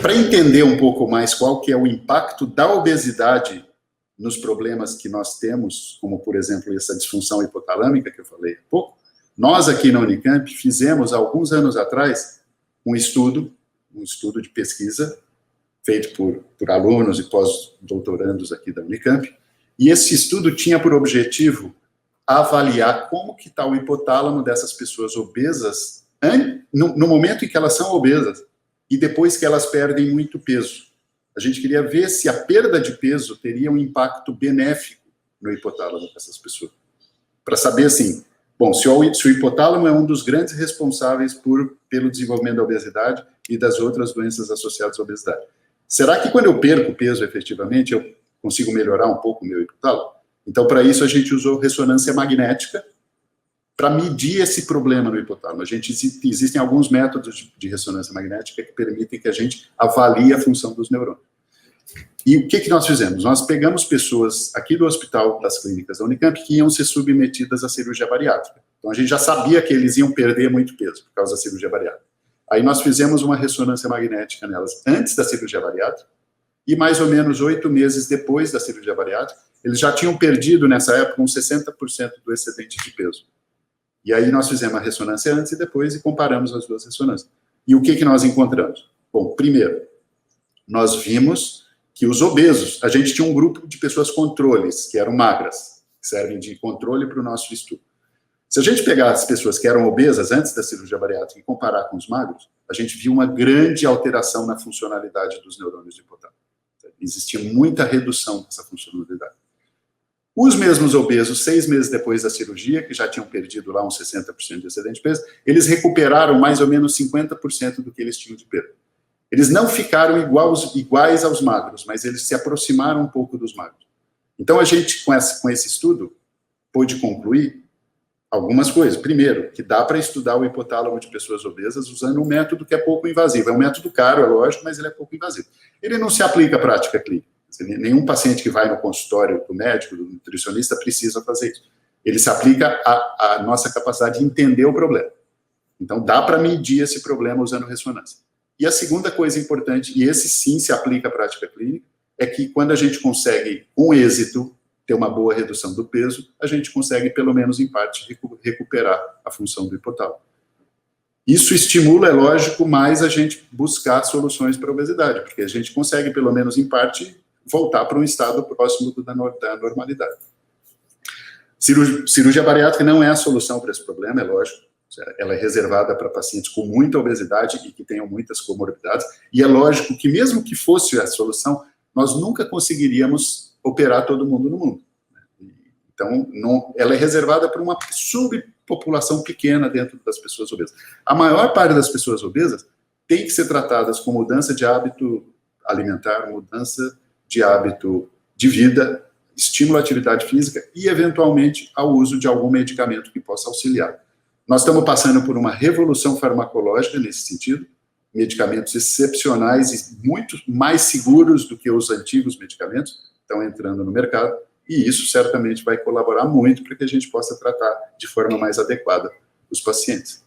Para entender um pouco mais qual que é o impacto da obesidade nos problemas que nós temos, como, por exemplo, essa disfunção hipotalâmica que eu falei há pouco, nós aqui na Unicamp fizemos, há alguns anos atrás, um estudo de pesquisa, feito por alunos e pós-doutorandos aqui da Unicamp, e esse estudo tinha por objetivo avaliar como que está o hipotálamo dessas pessoas obesas no momento em que elas são obesas e depois que elas perdem muito peso. A gente queria ver se a perda de peso teria um impacto benéfico no hipotálamo dessas pessoas. Para saber, assim, bom, se o hipotálamo é um dos grandes responsáveis pelo desenvolvimento da obesidade e das outras doenças associadas à obesidade. Será que quando eu perco peso efetivamente, eu consigo melhorar um pouco o meu hipotálamo? Então, para isso, a gente usou ressonância magnética para medir esse problema no hipotálamo. Existem alguns métodos de ressonância magnética que permitem que a gente avalie a função dos neurônios. E o que nós fizemos? Nós pegamos pessoas aqui do Hospital das Clínicas da Unicamp que iam ser submetidas à cirurgia bariátrica. Então, a gente já sabia que eles iam perder muito peso por causa da cirurgia bariátrica. Aí nós fizemos uma ressonância magnética nelas antes da cirurgia bariátrica e mais ou menos 8 meses depois da cirurgia bariátrica, eles já tinham perdido, nessa época, uns 60% do excedente de peso. E aí nós fizemos a ressonância antes e depois e comparamos as duas ressonâncias. E o que nós encontramos? Bom, primeiro, nós vimos que os obesos, a gente tinha um grupo de pessoas controles, que eram magras, que servem de controle para o nosso estudo. Se a gente pegar as pessoas que eram obesas antes da cirurgia bariátrica e comparar com os magros, a gente viu uma grande alteração na funcionalidade dos neurônios de hipotálamo. Existia muita redução dessa funcionalidade. Os mesmos obesos, 6 meses depois da cirurgia, que já tinham perdido lá uns 60% de excedente de peso, eles mais ou menos 50% do que eles tinham de perda. Eles não ficaram iguais aos magros, mas eles se aproximaram um pouco dos magros. Então, a gente, com esse estudo, pôde concluir algumas coisas. Primeiro, que dá para estudar o hipotálamo de pessoas obesas usando um método que é pouco invasivo. É um método caro, é lógico, mas ele é pouco invasivo. Ele não se aplica à prática clínica. Nenhum paciente que vai no consultório do médico, do nutricionista, precisa fazer isso. Ele se aplica à nossa capacidade de entender o problema. Então, dá para medir esse problema usando ressonância. E a segunda coisa importante, e esse sim se aplica à prática clínica, é que quando a gente consegue, com êxito, ter uma boa redução do peso, a gente consegue, pelo menos em parte, recuperar a função do hipotálamo. Isso estimula, é lógico, mais a gente buscar soluções para a obesidade, porque a gente consegue, pelo menos em parte, voltar para um estado próximo da normalidade. Cirurgia bariátrica não é a solução para esse problema, é lógico. Ela é reservada para pacientes com muita obesidade e que tenham muitas comorbidades, e é lógico que mesmo que fosse a solução, nós nunca conseguiríamos operar todo mundo no mundo. Então, ela é reservada para uma subpopulação pequena dentro das pessoas obesas. A maior parte das pessoas obesas tem que ser tratadas com mudança de hábito alimentar, mudança de hábito de vida, estímulo à atividade física e, eventualmente, ao uso de algum medicamento que possa auxiliar. Nós estamos passando por uma revolução farmacológica nesse sentido, medicamentos excepcionais e muito mais seguros do que os antigos medicamentos estão entrando no mercado, e isso certamente vai colaborar muito para que a gente possa tratar de forma mais adequada os pacientes.